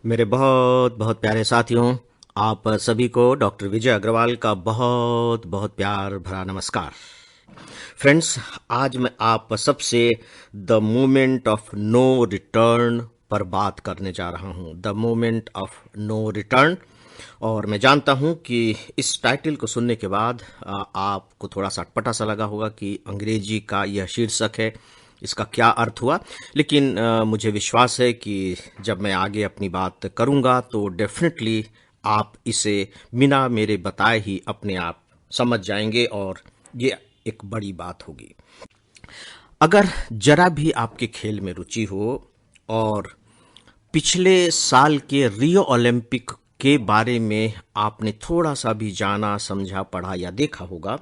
मेरे बहुत बहुत प्यारे साथियों, आप सभी को डॉक्टर विजय अग्रवाल का बहुत बहुत प्यार भरा नमस्कार। फ्रेंड्स, आज मैं आप सबसे the moment of no return पर बात करने जा रहा हूं। The moment of no return. और मैं जानता हूं कि इस टाइटल को सुनने के बाद आपको थोड़ा सा अटपटा सा लगा होगा कि अंग्रेजी का यह शीर्षक है, इसका क्या अर्थ हुआ। लेकिन मुझे विश्वास है कि जब मैं आगे अपनी बात करूंगा तो डेफिनेटली आप इसे बिना मेरे बताए ही अपने आप समझ जाएंगे और ये एक बड़ी बात होगी। अगर जरा भी आपके खेल में रुचि हो और पिछले साल के रियो ओलंपिक के बारे में आपने थोड़ा सा भी जाना, समझा, पढ़ा या देखा होगा,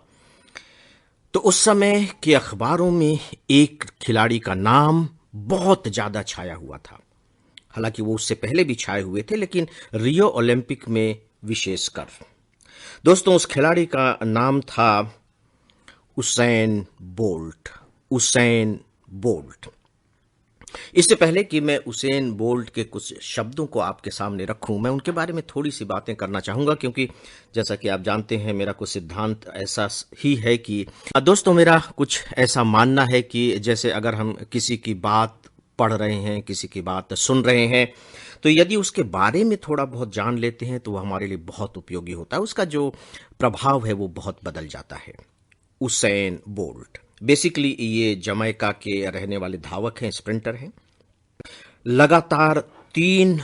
तो उस समय के अखबारों में एक खिलाड़ी का नाम बहुत ज्यादा छाया हुआ था। हालांकि वो उससे पहले भी छाए हुए थे, लेकिन रियो ओलंपिक में विशेषकर। दोस्तों, उस खिलाड़ी का नाम था उसैन बोल्ट। Usain bolt. इससे पहले कि मैं उसेन बोल्ट के कुछ शब्दों को आपके सामने रखूं, मैं उनके बारे में थोड़ी सी बातें करना चाहूंगा, क्योंकि जैसा कि आप जानते हैं मेरा कुछ सिद्धांत ऐसा ही है कि दोस्तों, मेरा कुछ ऐसा मानना है कि जैसे अगर हम किसी की बात पढ़ रहे हैं, किसी की बात सुन रहे हैं, तो यदि उसके बारे में थोड़ा बहुत जान लेते हैं तो वह हमारे लिए बहुत उपयोगी होता है। उसका जो प्रभाव है वो बहुत बदल जाता है। उसैन बोल्ट बेसिकली ये जमैका के रहने वाले धावक हैं, स्प्रिंटर हैं। लगातार 3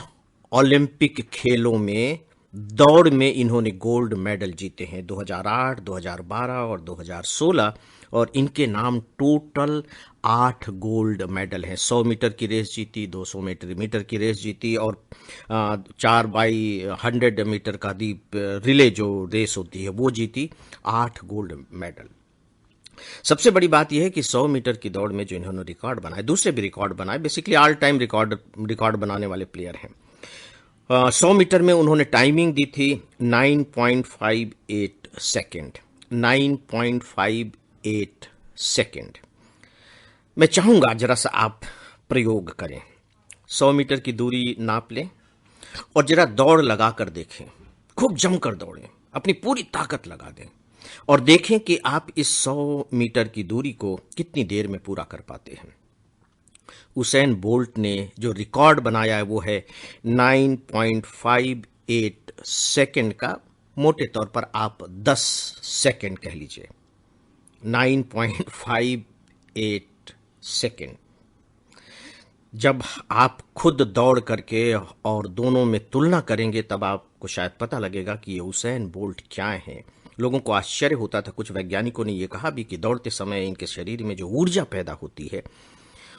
ओलंपिक खेलों में दौड़ में इन्होंने गोल्ड मेडल जीते हैं, 2008, 2012 और 2016। और इनके नाम टोटल 8 गोल्ड मेडल हैं। 100 मीटर की रेस जीती, 200 मीटर की रेस जीती और 4x100 मीटर का रिले जो रेस होती है वो जीती। 8 गोल्ड मेडल। सबसे बड़ी बात यह है कि 100 मीटर की दौड़ में जो इन्होंने रिकॉर्ड बनाए, दूसरे भी रिकॉर्ड बनाए, बेसिकली ऑल टाइम रिकॉर्ड बनाने वाले प्लेयर हैं। 100 मीटर में उन्होंने टाइमिंग दी थी 9.58 सेकेंड। 9.58 सेकेंड। मैं चाहूंगा जरा सा आप प्रयोग करें। 100 मीटर की दूरी नाप लें और जरा दौड़ लगा कर देखें। खूब जमकर दौड़ें, अपनी पूरी ताकत लगा दें और देखें कि आप इस 100 मीटर की दूरी को कितनी देर में पूरा कर पाते हैं। उसैन बोल्ट ने जो रिकॉर्ड बनाया है वो है 9.58 सेकेंड का। मोटे तौर पर आप 10 सेकेंड कह लीजिए। 9.58 सेकेंड। जब आप खुद दौड़ करके और दोनों में तुलना करेंगे तब आपको शायद पता लगेगा कि ये उसैन बोल्ट क्या है। लोगों को आश्चर्य होता था। कुछ वैज्ञानिकों ने यह कहा भी कि दौड़ते समय इनके शरीर में जो ऊर्जा पैदा होती है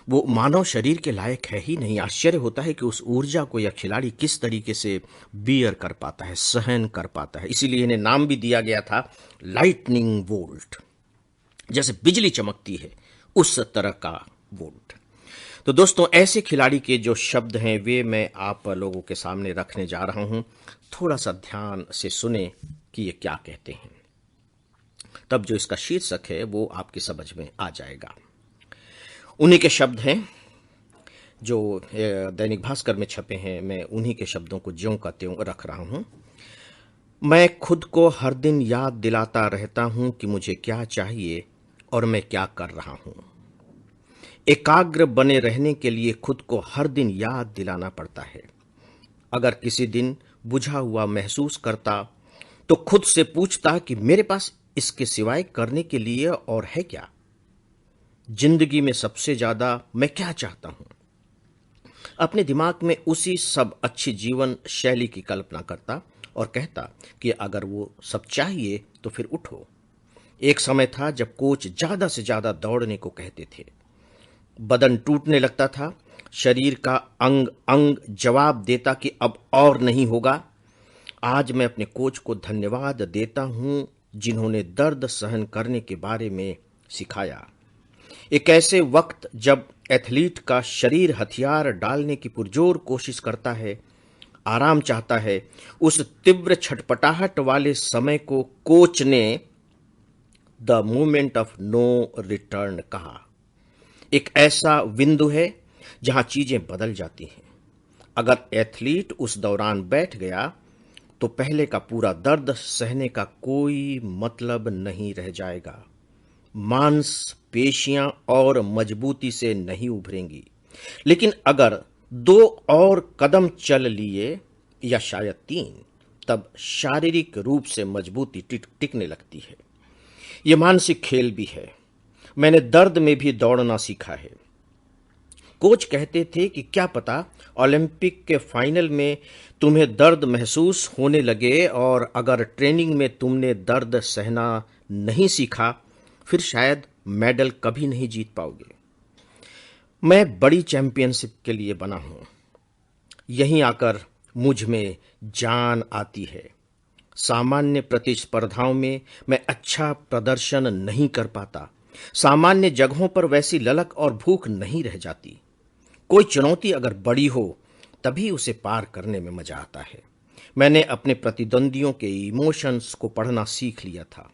वो मानव शरीर के लायक है ही नहीं। आश्चर्य होता है कि उस ऊर्जा को यह खिलाड़ी किस तरीके से बियर कर पाता है, सहन कर पाता है। इसीलिए इन्हें नाम भी दिया गया था लाइटनिंग बोल्ट। जैसे बिजली चमकती है उस तरह का बोल्ट। तो दोस्तों, ऐसे खिलाड़ी के जो शब्द हैं वे मैं आप लोगों के सामने रखने जा रहा हूं। थोड़ा सा ध्यान से सुने कि ये क्या कहते हैं, तब जो इसका शीर्षक है वो आपकी समझ में आ जाएगा। उन्हीं के शब्द हैं जो दैनिक भास्कर में छपे हैं। मैं उन्हीं के शब्दों को ज्यों का त्यों रख रहा हूं। मैं खुद को हर दिन याद दिलाता रहता हूं कि मुझे क्या चाहिए और मैं क्या कर रहा हूं। एकाग्र बने रहने के लिए खुद को हर दिन याद दिलाना पड़ता है। अगर किसी दिन बुझा हुआ महसूस करता तो खुद से पूछता कि मेरे पास इसके सिवाय करने के लिए और है क्या। जिंदगी में सबसे ज्यादा मैं क्या चाहता हूं। अपने दिमाग में उसी सब अच्छी जीवन शैली की कल्पना करता और कहता कि अगर वो सब चाहिए तो फिर उठो। एक समय था जब कोच ज्यादा से ज्यादा दौड़ने को कहते थे। बदन टूटने लगता था। शरीर का अंग अंग जवाब देता कि अब और नहीं होगा। आज मैं अपने कोच को धन्यवाद देता हूं जिन्होंने दर्द सहन करने के बारे में सिखाया। एक ऐसे वक्त जब एथलीट का शरीर हथियार डालने की पुरजोर कोशिश करता है, आराम चाहता है, उस तीव्र छटपटाहट वाले समय को कोच ने the moment of no return कहा। एक ऐसा बिंदु है जहां चीजें बदल जाती हैं। अगर एथलीट उस दौरान बैठ गया तो पहले का पूरा दर्द सहने का कोई मतलब नहीं रह जाएगा। मांस पेशियां और मजबूती से नहीं उभरेंगी। लेकिन अगर 2 और कदम चल लिए या शायद 3, तब शारीरिक रूप से मजबूती टिकने लगती है। यह मानसिक खेल भी है। मैंने दर्द में भी दौड़ना सीखा है। कोच कहते थे कि क्या पता ओलंपिक के फाइनल में तुम्हें दर्द महसूस होने लगे, और अगर ट्रेनिंग में तुमने दर्द सहना नहीं सीखा फिर शायद मेडल कभी नहीं जीत पाओगे। मैं बड़ी चैंपियनशिप के लिए बना हूं। यहीं आकर मुझ में जान आती है। सामान्य प्रतिस्पर्धाओं में मैं अच्छा प्रदर्शन नहीं कर पाता। सामान्य जगहों पर वैसी ललक और भूख नहीं रह जाती। कोई चुनौती अगर बड़ी हो तभी उसे पार करने में मजा आता है। मैंने अपने प्रतिद्वंदियों के इमोशंस को पढ़ना सीख लिया था।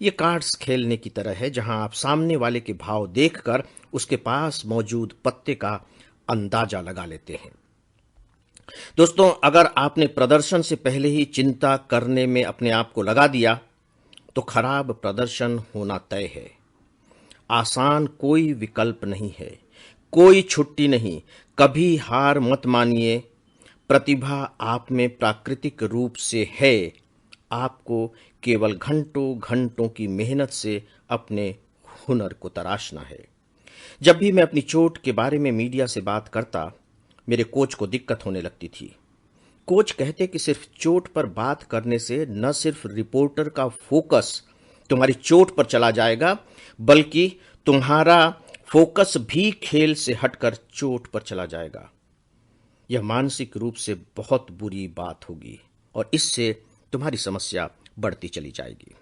ये कार्ड्स खेलने की तरह है, जहां आप सामने वाले के भाव देखकर उसके पास मौजूद पत्ते का अंदाजा लगा लेते हैं। दोस्तों, अगर आपने प्रदर्शन से पहले ही चिंता करने में अपने आप को लगा दिया तो खराब प्रदर्शन होना तय है। आसान कोई विकल्प नहीं है, कोई छुट्टी नहीं। कभी हार मत मानिए। प्रतिभा आप में प्राकृतिक रूप से है। आपको केवल घंटों घंटों की मेहनत से अपने हुनर को तराशना है। जब भी मैं अपनी चोट के बारे में मीडिया से बात करता, मेरे कोच को दिक्कत होने लगती थी। कोच कहते कि सिर्फ चोट पर बात करने से न सिर्फ रिपोर्टर का फोकस तुम्हारी चोट पर चला जाएगा, बल्कि तुम्हारा फोकस भी खेल से हटकर चोट पर चला जाएगा। यह मानसिक रूप से बहुत बुरी बात होगी और इससे तुम्हारी समस्या बढ़ती चली जाएगी।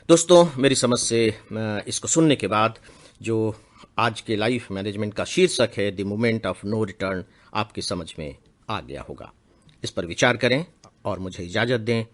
दोस्तों, मेरी समझ से इसको सुनने के बाद जो आज के लाइफ मैनेजमेंट का शीर्षक है the moment of no return, आपकी समझ में आ गया होगा। इस पर विचार करें और मुझे इजाजत दें।